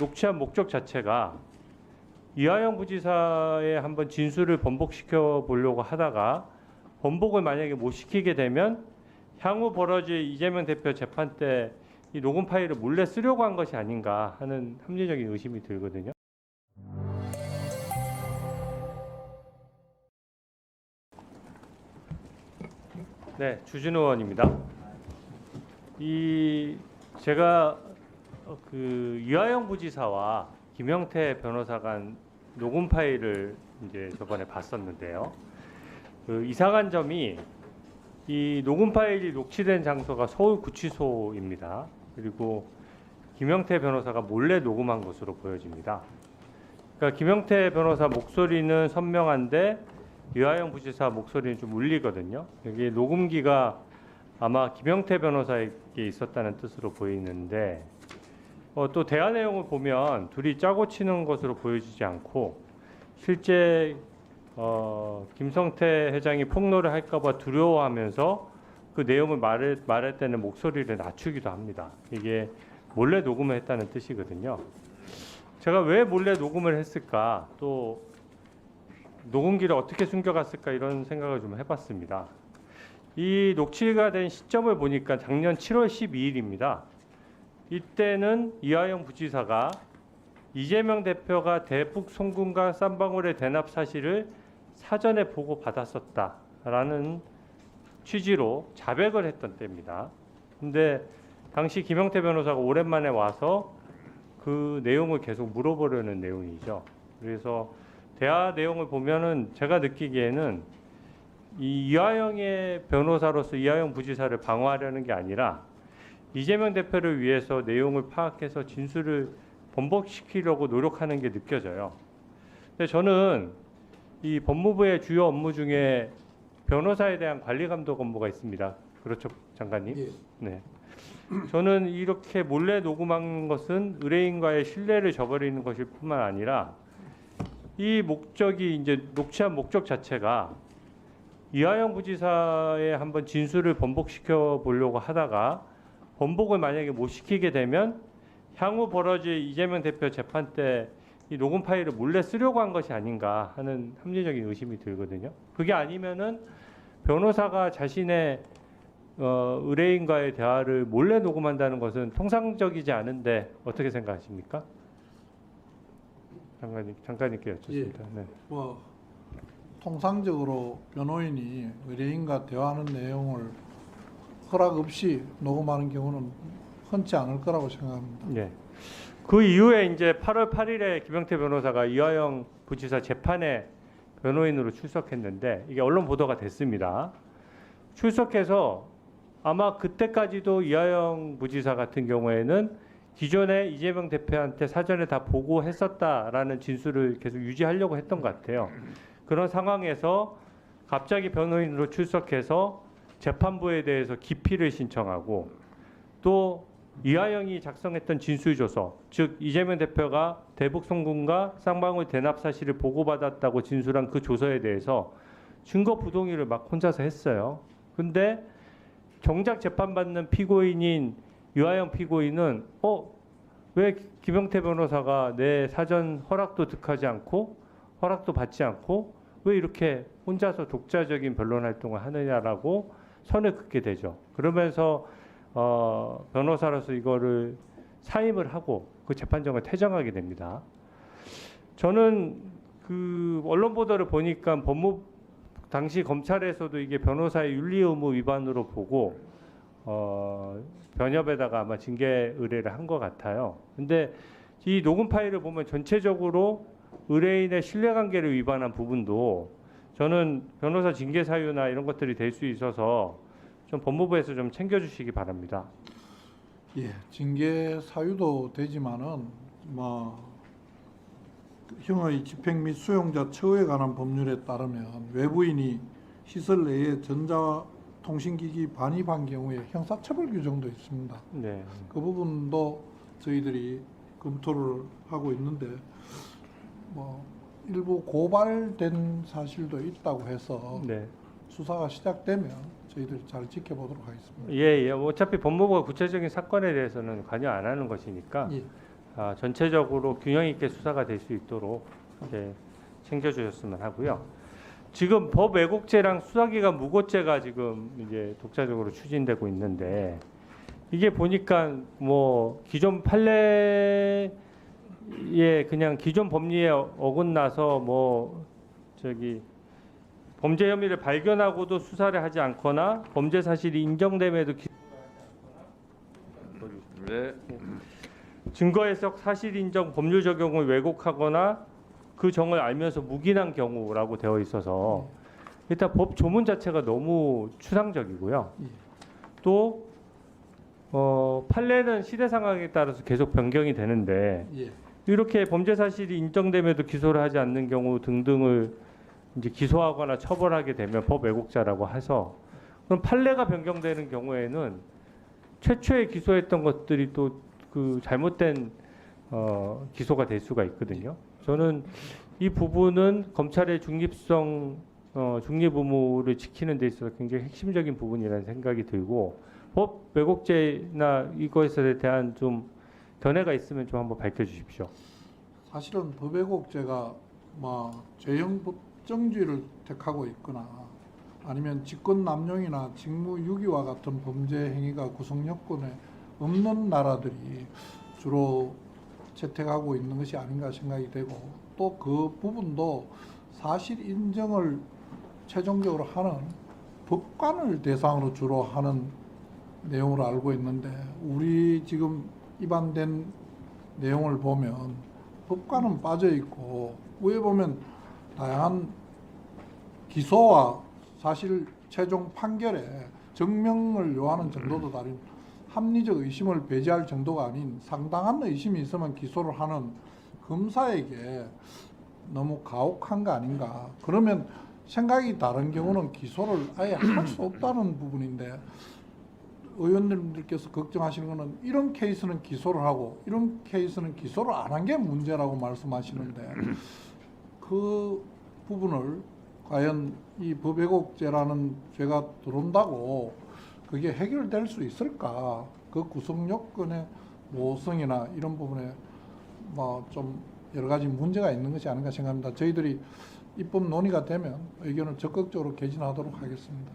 녹취한 목적 자체가 이화영 부지사의 한번 진술을 번복시켜 보려고 하다가 번복을 만약에 못 시키게 되면 향후 벌어질 이재명 대표 재판 때 이 녹음 파일을 몰래 쓰려고 한 것이 아닌가 하는 합리적인 의심이 들거든요. 네, 주진우 의원입니다. 제가 이화영 부지사와 김영태 변호사가 녹음 파일을 이제 저번에 봤었는데요. 이상한 점이 이 녹음 파일이 녹취된 장소가 서울구치소입니다. 그리고 김영태 변호사가 몰래 녹음한 것으로 보여집니다. 그러니까 김영태 변호사 목소리는 선명한데 이화영 부지사 목소리는 좀 울리거든요. 여기 녹음기가 아마 김영태 변호사에게 있었다는 뜻으로 보이는데 또 대화 내용을 보면 둘이 짜고 치는 것으로 보여지지 않고 실제 김성태 회장이 폭로를 할까봐 두려워하면서 그 내용을 말할 때는 목소리를 낮추기도 합니다. 이게 몰래 녹음을 했다는 뜻이거든요. 제가 왜 몰래 녹음을 했을까, 또 녹음기를 어떻게 숨겨갔을까 이런 생각을 좀 해봤습니다. 이 녹취가 된 시점을 보니까 작년 7월 12일입니다. 이때는 이화영 부지사가 이재명 대표가 대북 송금과 쌈방울의 대납 사실을 사전에 보고받았었다라는 취지로 자백을 했던 때입니다. 근데 당시 김영태 변호사가 오랜만에 와서 그 내용을 계속 물어보려는 내용이죠. 그래서 대화 내용을 보면은 제가 느끼기에는 이화영의 변호사로서 이화영 부지사를 방어하려는 게 아니라 이재명 대표를 위해서 내용을 파악해서 진술을 번복시키려고 노력하는 게 느껴져요. 근데 저는 이 법무부의 주요 업무 중에 변호사에 대한 관리 감독 업무가 있습니다. 그렇죠, 장관님? 예. 네. 저는 이렇게 몰래 녹음한 것은 의뢰인과의 신뢰를 저버리는 것일 뿐만 아니라 이 목적이 이제 녹취한 목적 자체가 이화영 부지사의 한번 진술을 번복시켜 보려고 하다가 번복을 만약에 못 시키게 되면 향후 벌어질 이재명 대표 재판 때 이 녹음 파일을 몰래 쓰려고 한 것이 아닌가 하는 합리적인 의심이 들거든요. 그게 아니면은 변호사가 자신의 의뢰인과의 대화를 몰래 녹음한다는 것은 통상적이지 않은데 어떻게 생각하십니까? 장관님께 여쭙습니다. 예. 네. 통상적으로 변호인이 의뢰인과 대화하는 내용을 허락 없이 녹음하는 경우는 흔치 않을 거라고 생각합니다. 네. 그 이후에 이제 8월 8일에 김영태 변호사가 이화영 부지사 재판에 변호인으로 출석했는데 이게 언론 보도가 됐습니다. 출석해서 아마 그때까지도 이화영 부지사 같은 경우에는 기존에 이재명 대표한테 사전에 다 보고했었다라는 진술을 계속 유지하려고 했던 것 같아요. 그런 상황에서 갑자기 변호인으로 출석해서 재판부에 대해서 기피를 신청하고 또 이화영이 작성했던 진술조서, 즉 이재명 대표가 대북 송금과 쌍방울 대납 사실을 보고받았다고 진술한 그 조서에 대해서 증거 부동의를 막 혼자서 했어요. 근데 정작 재판받는 피고인인 이화영 피고인은 왜 김영태 변호사가 내 사전 허락도 득하지 않고 허락도 받지 않고 왜 이렇게 혼자서 독자적인 변론 활동을 하느냐라고 선을 긋게 되죠. 그러면서 변호사로서 이거를 사임을 하고 그 재판정을 퇴정하게 됩니다. 저는 그 언론 보도를 보니까 당시 검찰에서도 이게 변호사의 윤리 의무 위반으로 보고 변협에다가 아마 징계 의뢰를 한 것 같아요. 근데 이 녹음 파일을 보면 전체적으로 의뢰인의 신뢰관계를 위반한 부분도 저는 변호사 징계 사유나 이런 것들이 될 수 있어서 좀 법무부에서 좀 챙겨주시기 바랍니다. 예, 징계 사유도 되지만은 형의 집행 및 수용자 처우에 관한 법률에 따르면 외부인이 시설 내에 전자통신기기 반입한 경우에 형사처벌 규정도 있습니다. 네. 그 부분도 저희들이 검토를 하고 있는데 일부 고발된 사실도 있다고 해서 네. 수사가 시작되면 저희들이 잘 지켜보도록 하겠습니다. 예. 어차피 법무부가 구체적인 사건에 대해서는 관여 안 하는 것이니까 예. 전체적으로 균형 있게 수사가 될 수 있도록 이렇게 챙겨주셨으면 하고요. 지금 법 왜곡죄랑 수사기관 무고죄가 지금 이제 독자적으로 추진되고 있는데 이게 보니까 뭐 기존 판례에 그냥 기존 법리에 어긋나서 뭐 저기 범죄 혐의를 발견하고도 수사를 하지 않거나 범죄 사실이 인정됨에도 네. 증거 해석, 사실 인정, 법률 적용을 왜곡하거나 그 정을 알면서 묵인한 경우라고 되어 있어서 일단 법 조문 자체가 너무 추상적이고요. 예. 또 판례는 시대 상황에 따라서 계속 변경이 되는데 예. 이렇게 범죄 사실이 인정됨에도 기소를 하지 않는 경우 등등을 이제 기소하거나 처벌하게 되면 법 왜곡자라고 해서 그럼 판례가 변경되는 경우에는 최초에 기소했던 것들이 또 그 잘못된 기소가 될 수가 있거든요. 저는 이 부분은 검찰의 중립성, 중립 의무를 지키는 데 있어서 굉장히 핵심적인 부분이라는 생각이 들고 법 왜곡죄나 이것에 대한 좀 견해가 있으면 좀 한번 밝혀주십시오. 사실은 법 왜곡죄가 뭐 죄형 법정주의를 택하고 있거나 아니면 직권 남용이나 직무유기와 같은 범죄 행위가 구성 요건에 없는 나라들이 주로 채택하고 있는 것이 아닌가 생각이 되고 또 그 부분도 사실 인정을 최종적으로 하는 법관을 대상으로 주로 하는 내용으로 알고 있는데 우리 지금 입안된 내용을 보면 법관은 빠져 있고 위에 보면 다양한 기소와 사실 최종 판결에 증명을 요하는 정도도 다른 합리적 의심을 배제할 정도가 아닌 상당한 의심이 있으면 기소를 하는 검사에게 너무 가혹한 거 아닌가. 그러면 생각이 다른 경우는 기소를 아예 할 수 없다는 부분인데 의원님들께서 걱정하시는 것은 이런 케이스는 기소를 하고 이런 케이스는 기소를 안 한 게 문제라고 말씀하시는데 그 부분을 과연 이 법왜곡죄라는 죄가 들어온다고 그게 해결될 수 있을까? 그 구성 요건의 모호성이나 이런 부분에 뭐 좀 여러 가지 문제가 있는 것이 아닌가 생각합니다. 저희들이 입법 논의가 되면 의견을 적극적으로 개진하도록 하겠습니다.